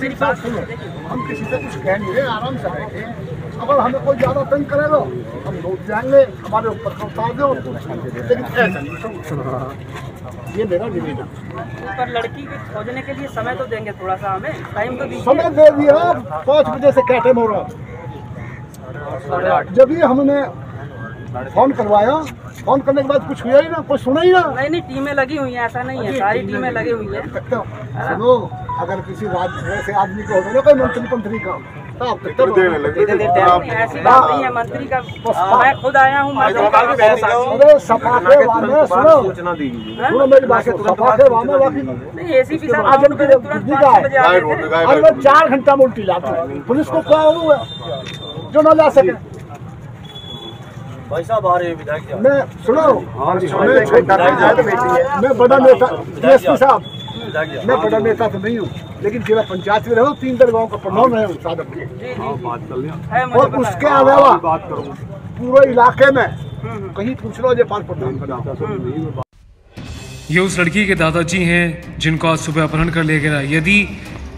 मेरी बात सुनो, हम किसी से कुछ कह नहीं रहे, आराम से बैठे। अगर हमें कोई ज्यादा तंग करेगा हम लौट जाएंगे, हमारे ऊपर का उतार दो, लेकिन ऐसा नहीं। ये मेरा निवेदन। पर लड़की को खोजने के लिए समय तो देंगे, थोड़ा सा हमें टाइम तो दीजिए। समय दे दिया, 5 बजे से क्या टाइम हो रहा। जब भी हमने फोन करवाया, फोन करने के बाद कुछ हुआ ही ना, कोई सुना ही ना। नहीं टीमें लगी हुई हैं, ऐसा नहीं है, सारी टीमें लगी हुई हैं। सुनो, अगर किसी ऐसे आदमी को होगा ना, कोई मंत्री का, ऐसी बात नहीं है। मंत्री का मैं खुद आया हूँ, सुनो मेरी बात, नहीं एसीपी साहब तुरंत 4 घंटा में उल्टी जाती, पुलिस को क्या हुआ जो न ला सके। भाई साहब आ रहे हैं विधायक, मैं सुनो, मैं बड़ा नेता DSP साहब, मैं बड़ा नेता तो नहीं हूँ, लेकिन जिला पंचायत में रहो, 3 गाँव का प्रधान रहे हूँ साधक के, और उसके अलावा पूरे इलाके में कहीं पूछ लो जो 5 प्रधान बना। ये उस लड़की के दादाजी हैं जिनको आज सुबह अपहरण कर लिया गया। यदि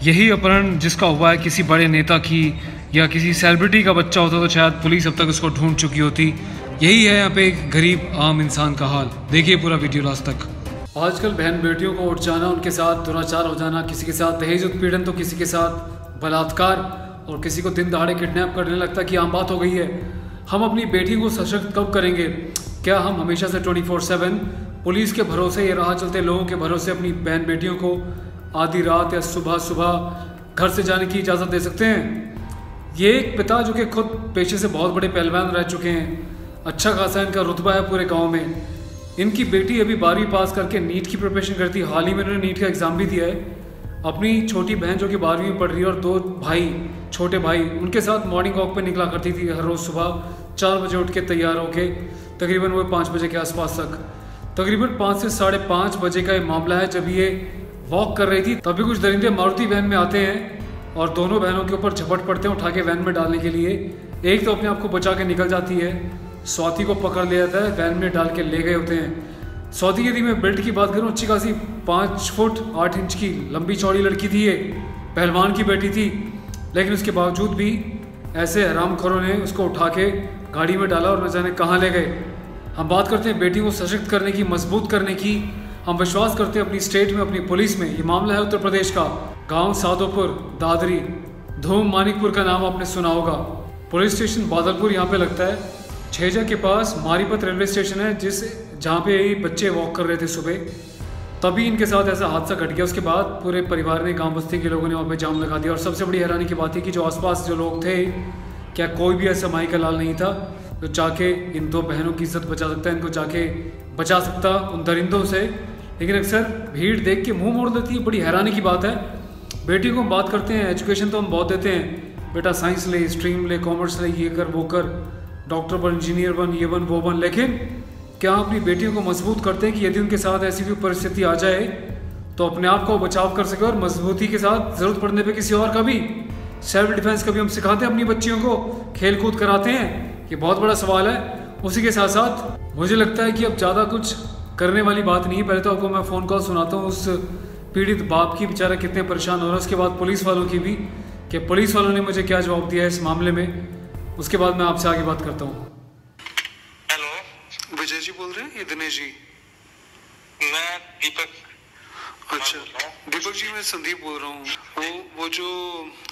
यही अपहरण जिसका हुआ है किसी बड़े नेता की या किसी सेलिब्रिटी का बच्चा होता तो शायद पुलिस अब तक उसको ढूंढ चुकी होती। यही है यहाँ पे एक गरीब आम इंसान का हाल। देखिए पूरा वीडियो लास्ट तक। आजकल बहन बेटियों को उठ जाना, उनके साथ दुराचार हो जाना, किसी के साथ दहेज उत्पीड़न तो किसी के साथ बलात्कार और किसी को दिन दहाड़े किडनैप करने लगता कि आम बात हो गई है। हम अपनी बेटियों को सशक्त कब करेंगे? क्या हम हमेशा से 24/7 पुलिस के भरोसे या राह चलते लोगों के भरोसे अपनी बहन बेटियों को आधी रात या सुबह सुबह घर से जाने की इजाज़त दे सकते हैं? ये एक पिता जो कि खुद पेशे से बहुत बड़े पहलवान रह चुके हैं, अच्छा खासा इनका रुतबा है पूरे गांव में। इनकी बेटी अभी 12वीं पास करके नीट की प्रिपरेशन करती है, हाल ही में उन्होंने नीट का एग्ज़ाम भी दिया है। अपनी छोटी बहन जो कि 12वीं में पढ़ रही है और 2 भाई, छोटे भाई, उनके साथ मॉर्निंग वॉक पे निकला करती थी हर रोज़ सुबह 4 बजे उठ के तैयार होके तकरीबन वो 5 बजे के आसपास तक। तकरीबन 5 से 5:30 बजे का ये मामला है जब ये वॉक कर रही थी, तभी कुछ दरिंदे मारुति वैन में आते हैं और दोनों बहनों के ऊपर झपट पड़ते हैं उठा के वैन में डालने के लिए। एक तो अपने आप को बचा के निकल जाती है, स्वाति को पकड़ लिया जाता है, वैन में डाल के ले गए होते हैं। स्वाति यदि मैं बिल्ड की बात करूँ, अच्छी खासी 5 फुट 8 इंच की लंबी चौड़ी लड़की थी, ये पहलवान की बेटी थी, लेकिन उसके बावजूद भी ऐसे हरामखोरों ने उसको उठा के गाड़ी में डाला और न जाने कहाँ ले गए। हम बात करते हैं बेटी को सशक्त करने की, मजबूत करने की। हम विश्वास करते हैं अपनी स्टेट में, अपनी पुलिस में। ये मामला है उत्तर प्रदेश का, गांव सादोपुर, दादरी, धूम मानिकपुर का नाम आपने सुना होगा। पुलिस स्टेशन बादलपुर यहाँ पे लगता है। छेजा के पास मारीपत रेलवे स्टेशन है, जहाँ पे बच्चे वॉक कर रहे थे सुबह, तभी इनके साथ ऐसा हादसा घट गया। उसके बाद पूरे परिवार ने, गाँव बस्ती के लोगों ने वहाँ पे जाम लगा दिया। और सबसे बड़ी हैरानी की बात है कि जो आसपास जो लोग थे, क्या कोई भी ऐसा माई का लाल नहीं था जो जाके इन 2 बहनों की इज्जत बचा सकता है, इनको जाके बचा सकता उन दरिंदों से। लेकिन अक्सर भीड़ देख के मुंह मोड़ देती है। बड़ी हैरानी की बात है। बेटी को हम बात करते हैं, एजुकेशन तो हम बहुत देते हैं, बेटा साइंस ले, स्ट्रीम ले, कॉमर्स ले, ये कर वो कर, डॉक्टर बन, इंजीनियर बन, ये बन वो बन, लेकिन क्या अपनी बेटियों को मजबूत करते हैं कि यदि उनके साथ ऐसी कोई परिस्थिति आ जाए तो अपने आप को बचाव कर सके और मजबूती के साथ ज़रूरत पड़ने पे किसी और का भी सेल्फ डिफेंस का भी हम सिखाते हैं अपनी बच्चियों को, खेल कूद कराते हैं। ये बहुत बड़ा सवाल है। उसी के साथ साथ मुझे लगता है कि अब ज़्यादा कुछ करने वाली बात नहीं है। पहले तो आपको मैं फ़ोन कॉल सुनाता हूँ उस पीड़ित बाप की, बेचारा कितने परेशान हो रहा है। उसके बाद पुलिस वालों की भी, कि पुलिस वालों ने मुझे क्या जवाब दिया है इस मामले में। उसके बाद मैं आपसे आगे बात करता हूँ। हेलो, विजय जी बोल रहे हैं? ये दिनेश जी? मैं दीपक। अच्छा दीपक जी, मैं संदीप बोल रहा हूँ। वो जो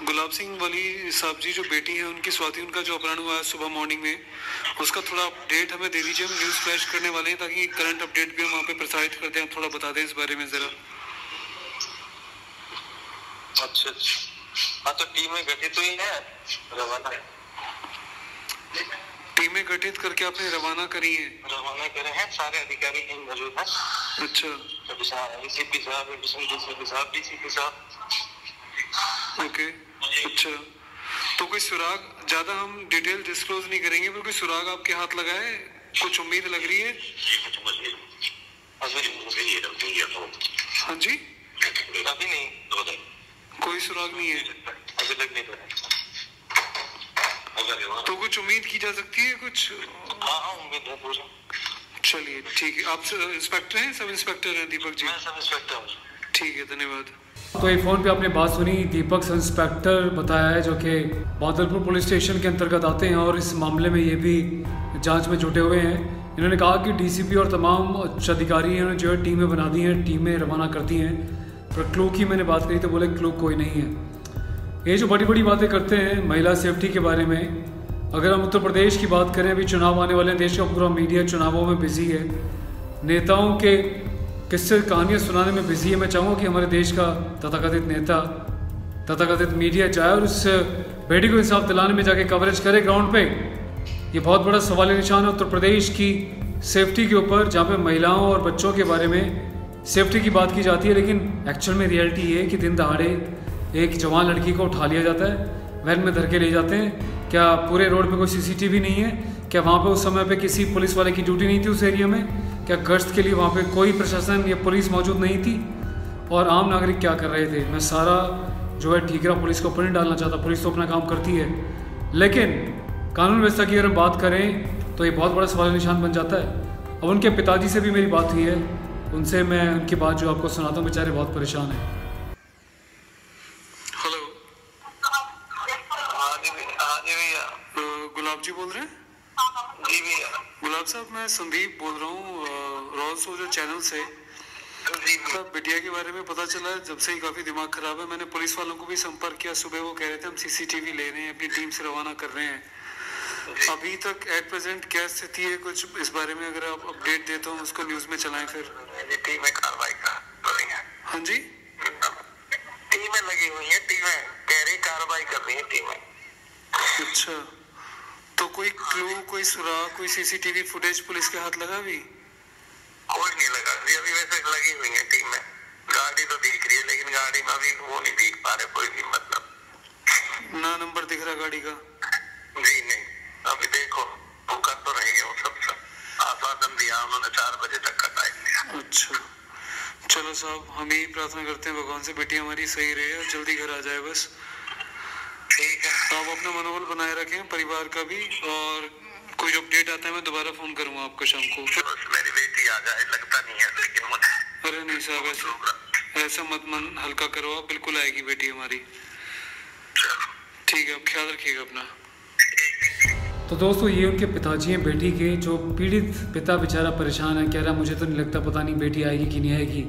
गुलाब सिंह वाली साहब जी जो बेटी है उनकी, स्वाति, उनका जो अपहरण हुआ है सुबह मॉर्निंग में, उसका थोड़ा अपडेट हमें दे दीजिए। हम न्यूज़ फ्लैश करने वाले हैं ताकि करंट अपडेट भी हम वहाँ पे प्रसारित करते हैं। थोड़ा बता दें इस बारे में ज़रा। अच्छा, हाँ तो टीमें गठित हुई है, रवाना टीमें गठित करके आपने रवाना करी है? रवाना करे हैं, सारे अधिकारी यहीं मौजूद हैं। अच्छा, एसीपी साहब, डीसीपी साहब, डीसीपी साहब। ओके, अच्छा। तो कोई सुराग, ज़्यादा हम डिटेल डिस्क्लोज नहीं करेंगे, पर कोई सुराग आपके हाथ लगा है? कुछ उम्मीद लग रही है? हाँ जी, अभी नहीं, कोई सुराग नहीं है अभी लग नहीं रहा। तो कुछ उम्मीद की जा सकती है कुछ? हाँ, उम्मीद है पूरी। चलिए ठीक है। आप इंस्पेक्टर हैं? सब इंस्पेक्टर हैं दीपक जी? मैं सब इंस्पेक्टर हूँ। ठीक है, धन्यवाद। तो एक फ़ोन पे आपने बात सुनी, दीपक सब इंस्पेक्टर बताया है जो कि बादलपुर पुलिस स्टेशन के अंतर्गत आते हैं और इस मामले में ये भी जांच में जुटे हुए हैं। इन्होंने कहा कि डीसीपी और तमाम उच्च अधिकारी इन्होंने जो है टीमें बना दी हैं, टीमें रवाना करती हैं, पर क्लू की मैंने बात करी तो बोले क्लू कोई नहीं है। ये जो बड़ी बड़ी बातें करते हैं महिला सेफ्टी के बारे में, अगर हम उत्तर प्रदेश की बात करें, अभी चुनाव आने वाले हैं, देश का पूरा मीडिया चुनावों में बिजी है, नेताओं के किस्से कहानियाँ सुनाने में बिजी है। मैं चाहूँगा कि हमारे देश का तथाकथित नेता, तथाकथित मीडिया जाए और उस बेटी को इंसाफ दिलाने में जाके कवरेज करे ग्राउंड पे। ये बहुत बड़ा सवाल निशान है उत्तर प्रदेश की सेफ्टी के ऊपर, जहाँ पे महिलाओं और बच्चों के बारे में सेफ्टी की बात की जाती है, लेकिन एक्चुअल में रियलिटी ये है कि दिन दहाड़े एक जवान लड़की को उठा लिया जाता है, वैन में धर के ले जाते हैं। क्या पूरे रोड पे कोई सीसीटीवी नहीं है? क्या वहाँ पे उस समय पे किसी पुलिस वाले की ड्यूटी नहीं थी उस एरिया में? क्या गश्त के लिए वहाँ पे कोई प्रशासन या पुलिस मौजूद नहीं थी? और आम नागरिक क्या कर रहे थे? मैं सारा जो है ठीकरा पुलिस को ऊपर नहीं डालना चाहता, पुलिस तो अपना काम करती है, लेकिन कानून व्यवस्था की अगर हम बात करें तो ये बहुत बड़ा सवाल निशान बन जाता है। अब उनके पिताजी से भी मेरी बात हुई है, उनसे मैं उनकी बात जो आपको सुनाता हूँ, बेचारे बहुत परेशान हैं। हेलो, हाँ जी भैया। गुलाब जी बोल रहे हैं? जी भैया। गुलाब साहब, मैं संदीप बोल रहा हूँ रॉयल सोजो चैनल से। बिटिया के बारे में पता चला है, जब से ही काफ़ी दिमाग खराब है। मैंने पुलिस वालों को भी संपर्क किया, सुबह वो कह रहे थे हम सीसीटीवी ले रहे हैं, अपनी टीम से रवाना कर रहे हैं। अभी तक एट प्रेजेंट क्या स्थिति है, कुछ इस बारे में अगर आप अपडेट देते हो उसको न्यूज़ में चलाएं फिर। टीम में कार्रवाई कर रही है। हाँ जी, टीमें लगी हुई है, टीमें कह रही कार्रवाई कर रही है टीमें। अच्छा, तो कोई क्लू, कोई सुराग, कोई सीसीटीवी फुटेज पुलिस के हाथ लगा? भी कोई नहीं लगा अभी, वैसे लगी हुई है टीम में। गाड़ी तो दिख रही है, लेकिन गाड़ी में अभी वो नहीं दिख पा रहे कोई भी, मतलब ना नंबर दिख रहा गाड़ी का? जी नहीं, अभी देखो वो कर तो रही है, वो सब आश्वासन दिया उन्होंने, 4 बजे तक का टाइम दिया। अच्छा, चलो साहब, हम यही प्रार्थना करते हैं भगवान से बेटी हमारी सही रहे और जल्दी घर आ जाए बस। ठीक है, आप अपना मनोबल बनाए रखें, परिवार का भी, और कोई अपडेट आता है मैं दोबारा फोन करूंगा आपको शाम को। मेरी बेटी आ जाए, लगता नहीं है, लेकिन मुझे अरे नहीं साहब, ऐसा मत मन हल्का करो आप, बिल्कुल आएगी बेटी हमारी। ठीक है, आप ख्याल रखिएगा अपना। तो दोस्तों, ये उनके पिताजी हैं बेटी के, जो पीड़ित पिता बेचारा परेशान है, कह रहा मुझे तो नहीं लगता, पता नहीं बेटी आएगी कि नहीं आएगी।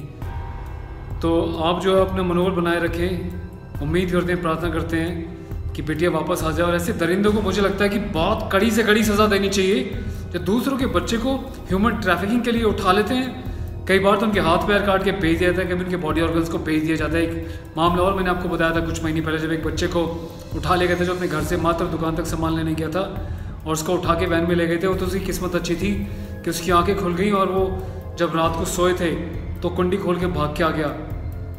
तो आप जो है अपना मनोबल बनाए रखें, उम्मीद करते हैं, प्रार्थना करते हैं कि बेटियां वापस आ जाए। और ऐसे दरिंदों को मुझे लगता है कि बहुत कड़ी से कड़ी सज़ा देनी चाहिए, जो दूसरों के बच्चे को ह्यूमन ट्रैफिकिंग के लिए उठा लेते हैं। कई बार तो उनके हाथ पैर काट के भेज दिया जाता है, कभी उनके बॉडी ऑर्गन्स को भेज दिया जाता है। एक मामला और मैंने आपको बताया था कुछ महीने पहले, जब एक बच्चे को उठा ले गए थे, जो अपने घर से मात्र दुकान तक सामान लेने गया था, और उसको उठा के वैन में ले गए थे। वो तो उसकी किस्मत अच्छी थी कि उसकी आंखें खुल गई और वो जब रात को सोए थे तो कुंडी खोल के भाग के आ गया।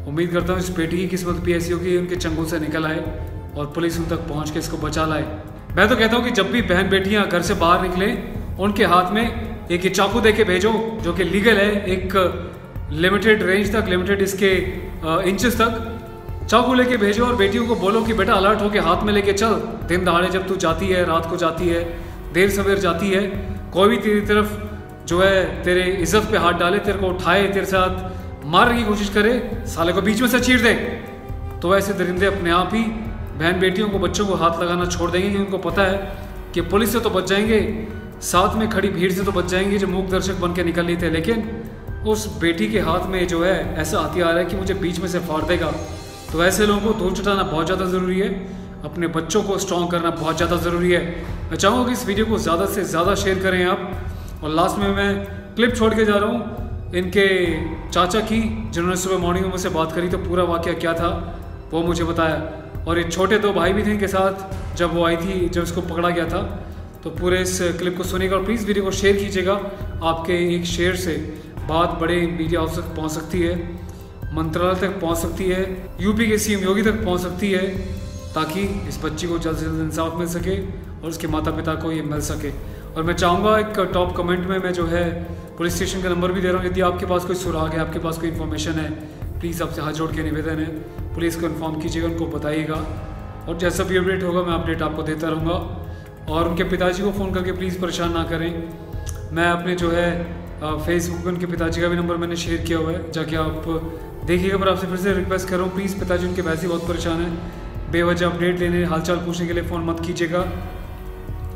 उम्मीद करता हूँ इस बेटी की किस्मत भी ऐसी होगी, उनके चंगुल से निकल आए और पुलिस उन तक पहुँच के इसको बचा लाए। मैं तो कहता हूँ कि जब भी बहन बेटियाँ घर से बाहर निकलें, उनके हाथ में एक चाकू दे के भेजो, जो कि लीगल है, एक लिमिटेड रेंज तक, लिमिटेड इसके इंचेस तक चाकू लेके भेजो, और बेटियों को बोलो कि बेटा अलर्ट होके हाथ में लेके चल। दिन दहाड़े जब तू जाती है, रात को जाती है, देर सवेर जाती है, कोई भी तेरी तरफ जो है तेरे इज्जत पे हाथ डाले, तेरे को उठाए, तेरे साथ मारने की कोशिश करे, साले को बीच में से चीर दे, तो ऐसे दरिंदे अपने आप ही बहन बेटियों को, बच्चों को हाथ लगाना छोड़ देंगे, क्योंकि उनको पता है कि पुलिस से तो बच जाएंगे, साथ में खड़ी भीड़ से तो बच जाएंगे जो मूक दर्शक बन के निकल रही थे, लेकिन उस बेटी के हाथ में जो है ऐसा हथियार है कि मुझे बीच में से फाड़ देगा। तो ऐसे लोगों को धूल चटाना बहुत ज़्यादा ज़रूरी है, अपने बच्चों को स्ट्रॉन्ग करना बहुत ज़्यादा ज़रूरी है। मैं चाहूँगा कि इस वीडियो को ज़्यादा से ज़्यादा शेयर करें आप। और लास्ट में मैं क्लिप छोड़ के जा रहा हूँ इनके चाचा की, जिन्होंने सुबह मॉर्निंग में मुझसे बात करी, तो पूरा वाक़या क्या था वो मुझे बताया। और ये छोटे 2 भाई भी थे इनके साथ जब वो आई थी, जब इसको पकड़ा गया था। तो पूरे इस क्लिप को सुनिएगा और प्लीज़ वीडियो को शेयर कीजिएगा। आपके एक शेयर से बात बड़े मीडिया हाउस तक पहुँच सकती है, मंत्रालय तक पहुँच सकती है, यूपी के सीएम योगी तक पहुँच सकती है, ताकि इस बच्ची को जल्द से जल्द इंसाफ मिल सके और उसके माता पिता को ये मिल सके। और मैं चाहूँगा एक टॉप कमेंट में मैं जो है पुलिस स्टेशन का नंबर भी दे रहा हूँ, यदि आपके पास कोई सुराग है, आपके पास कोई इन्फॉर्मेशन है, प्लीज़ आपसे हाथ जोड़ के निवेदन है, पुलिस को इन्फॉर्म कीजिएगा, उनको बताइएगा, और जैसा भी अपडेट होगा मैं अपडेट आपको देता रहूँगा। और उनके पिताजी को फ़ोन करके प्लीज़ परेशान ना करें। मैं अपने जो है फेसबुक पे उनके पिताजी का भी नंबर मैंने शेयर किया हुआ है, जाके आप देखिएगा। पर आपसे फिर से रिक्वेस्ट कर रहा हूँ, प्लीज़ पिताजी उनके वैसे ही बहुत परेशान हैं, बेवजह अपडेट लेने हालचाल पूछने के लिए फ़ोन मत कीजिएगा,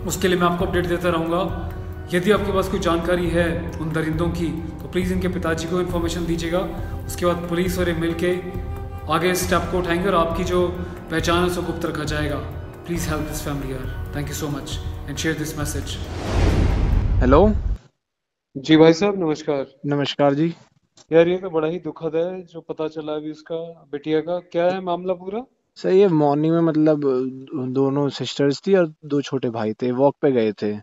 उसके लिए मैं आपको अपडेट देता रहूँगा। यदि आपके पास कोई जानकारी है उन दरिंदों की तो प्लीज़ इनके पिताजी को इन्फॉर्मेशन दीजिएगा। उसके बाद पुलिस और मिल के आगे स्टेप को उठाएंगे और आपकी जो पहचान है उसको गुप्त रखा जाएगा। प्लीज़ हेल्प दिस फैमिली यार, thank you so much and share this message. Hello जी भाई साहब नमस्कार। नमस्कार जी। यार ये तो बड़ा ही दुखद है जो पता चला अभी उसका बिटिया का, क्या है मामला पूरा? सर ये मॉर्निंग में मतलब दोनों सिस्टर्स थी और दो छोटे भाई थे, वॉक पे गए थे।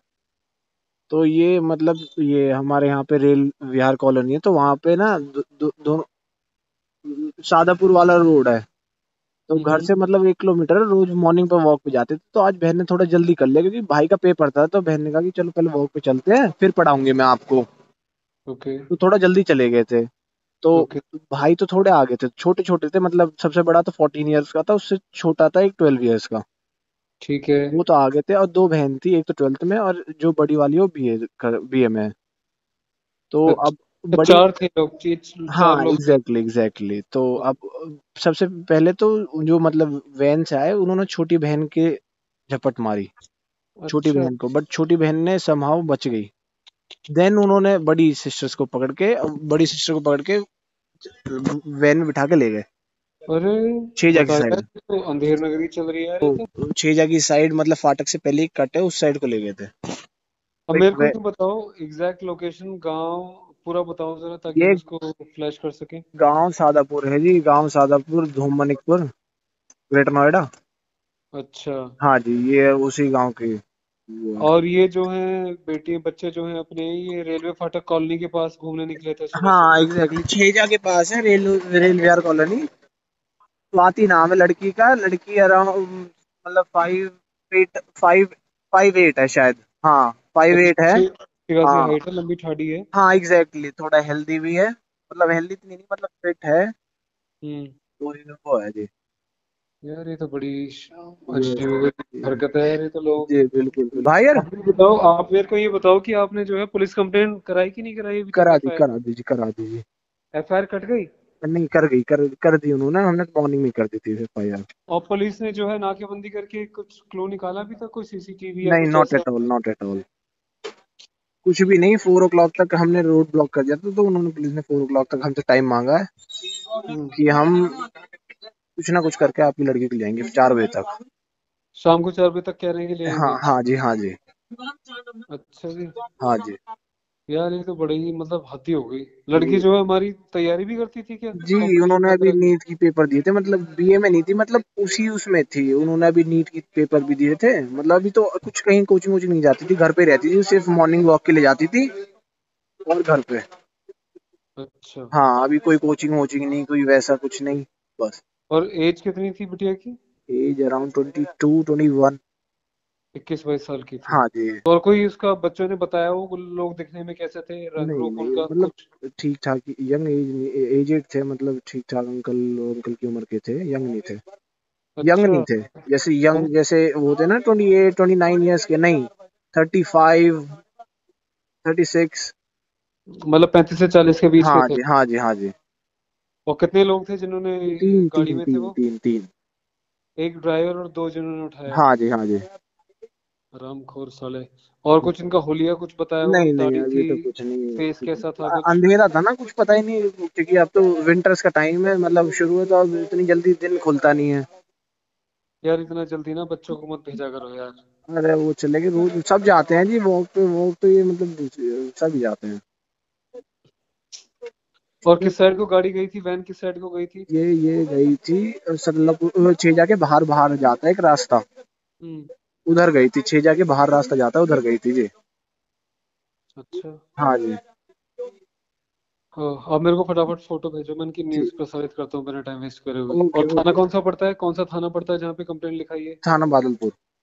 तो ये मतलब ये हमारे यहाँ पे रेल विहार कॉलोनी है, तो वहाँ पे ना दोनों शादापुर वाला रोड है, तो घर से मतलब 1 किलोमीटर रोज मॉर्निंग पे वॉक पे जाते थे। तो आज बहन ने थोड़ा जल्दी कर लिया क्योंकि भाई का पेपर था, तो बहन ने कहा कि चलो पहले वॉक पे चलते हैं फिर पढ़ाऊंगी मैं आपको। ओके तो थोड़ा जल्दी चले गए थे। तो ओके भाई तो थोड़े आगे थे, छोटे छोटे थे, मतलब सबसे बड़ा तो 14 ईयर्स का था, उससे छोटा था एक 12 ईयर्स का। ठीक है। वो तो आगे थे और दो बहन थी, एक तो 12th में और जो बड़ी वाली है वो बीए में है। तो अब अच्छा, बड़ी, चार थे लोग, चार हाँ लोग। एग्जैक्टली। तो अब सबसे पहले तो जो मतलब वैन से आए उन्होंने छोटी बहन के झपट मारी, छोटी अच्छा बहन को, बट छोटी बहन ने समहाउ बच गई। देन उन्होंने बड़ी सिस्टर को पकड़ के वैन में बिठा के ले गए अरे छेजा की बताया, साइड। तो अंधेर नगरी चल रही है यार ये तो। छेजा की साइड मतलब फाटक से पहले ही कट है, उस साइड को ले गए थे। अब एक मेरे को ये बताओ एग्जैक्ट लोकेशन, गांव पूरा बताओ जरा ताकि ये हम इसको फ्लैश कर सकें। गांव सादापुर है जी, गांव सादापुर, धूमनिकपुर, ग्रेटर नोएडा। अच्छा, हाँ जी, ये उसी गांव की वो है। और ये जो है बेटी बच्चे जो हैं अपने, ये रेलवे फाटक कॉलोनी के पास घूमने निकले थे सुबह हाँ सुबह। एग्जैक्टली, छेजा के पास है, रेल विहार कॉलोनी। स्वाति नाम है लड़की का, लड़की अराउंड मतलब 5'8" है शायद, हाँ 5'8" है। अच्छी अच्छी खासी हाँ हाइट है, लंबी ठाड़ी है। हाँ एग्जैक्टली, थोड़ा हेल्दी भी है, मतलब हेल्दी नहीं, मतलब फिट है। हम्म। तो ये वो है जी। यार ये तो बड़ी ये अजीब हरकत है यार, ये तो लोग। जी बिल्कुल भाई यार। आप ये बताओ, आप मेरे को ये बताओ कि आपने जो है पुलिस कंप्लेंट कराई कि नहीं कराई अभी तक? करा दीजिए। एफआईआर कट गई? नहीं, कर दी उन्होंने, हमने मॉर्निंग में कर दी थी FIR। और पुलिस ने जो है नाकेबंदी करके कुछ क्लू निकाला भी था, कोई सीसीटीवी या नहीं, कुछ नॉट ऐसा? At all, not at all, कुछ भी नहीं। 4 o'clock तक हमने रोड ब्लॉक कर दिया था, तो उन्होंने, पुलिस ने 4 o'clock तक हमसे टाइम मांगा है हम्म। कि हम कुछ ना कुछ करके आपकी लड़की को ले जाएंगे 4 बजे तक। शाम को 4 बजे तक कह रहे हैं कि ले हाँ आएंगे? हाँ जी, हाँ जी, अच्छा जी। हाँ जी। यार ये तो बड़ी ही मतलब हद ही हो गई। लड़की जो है हमारी तैयारी भी करती थी क्या, जी कंपटीशन उन्होंने अभी वगैरह की? नीट की पेपर दिए थे, मतलब बीए में नहीं थी, मतलब उसी उसमें थी। उन्होंने अभी नीट की पेपर भी दिए थे, मतलब अभी तो कुछ कहीं कोचिंग वोचिंग नहीं जाती थी, घर पे रहती थी, सिर्फ मॉर्निंग वॉक के लिए जाती थी और घर पे। अच्छा। हाँ, अभी कोई कोचिंग वोचिंग नहीं, कोई वैसा कुछ नहीं, बस। और एज कितनी थी बिटिया की? Age around 22-21। 21-22 साल की थी। हाँ जी। और कोई उसका बच्चों ने बताया वो लोग दिखने में कैसे थे, रंग नहीं रूप नहीं, उनका मतलब कुछ? ठीक ठाक यंग एजेड थे, मतलब ठीक ठाक अंकल, और अंकल की उम्र के थे, यंग नहीं थे। यंग अच्छा। नहीं थे, जैसे हम यंग जैसे वो होते ना 28-29 ईयर्स के, नहीं, 35-36। मतलब 35 से 40 के बीच के हाँ थे। जी, हाँ जी, हाँ जी। और कितने लोग थे जिन्होंने तीन गाड़ी तीन में थे तीन वो? तीन तीन। एक ड्राइवर और दो जिन्होंने उठाया? हाँ जी, हाँ जी। रामखोर साले। और कुछ इनका हुलिया कुछ बताया हो, नहीं नहीं, दाढ़ी अभी थी, तो कुछ नहीं। फेस कैसा था कुछ? अंधेरा था ना, कुछ पता ही नहीं, क्योंकि अब तो विंटर्स का टाइम है, मतलब शुरू है, तो अब इतनी जल्दी दिन खुलता नहीं है। यार इतना जल्दी ना बच्चों को मत भेजा करो यार। अरे वो चलेगी, रोज सब जाते हैं जी वॉक पे, वॉक तो ये मतलब सब जाते हैं। और किस साइड को गाड़ी गई थी, वैन किस साइड को गई थी? ये गई थी सतलपुर, छेजा के बाहर, बाहर जाता है एक रास्ता, हम्म। उधर गई थी। छेजा के बाहर रास्ता जाता है, उधर गई थी जी। अच्छा। हाँ जी। हाँ, अब मेरे को फटाफट फोटो भेजो, मैं इनकी जी, न्यूज प्रसारित करता हूँ बिना टाइम वेस्ट करे हुए। ओके और थाना ओके। कौन सा पड़ता है, कौन सा थाना पड़ता है जहाँ पे कंप्लेंट लिखाई है? थाना बादलपुर।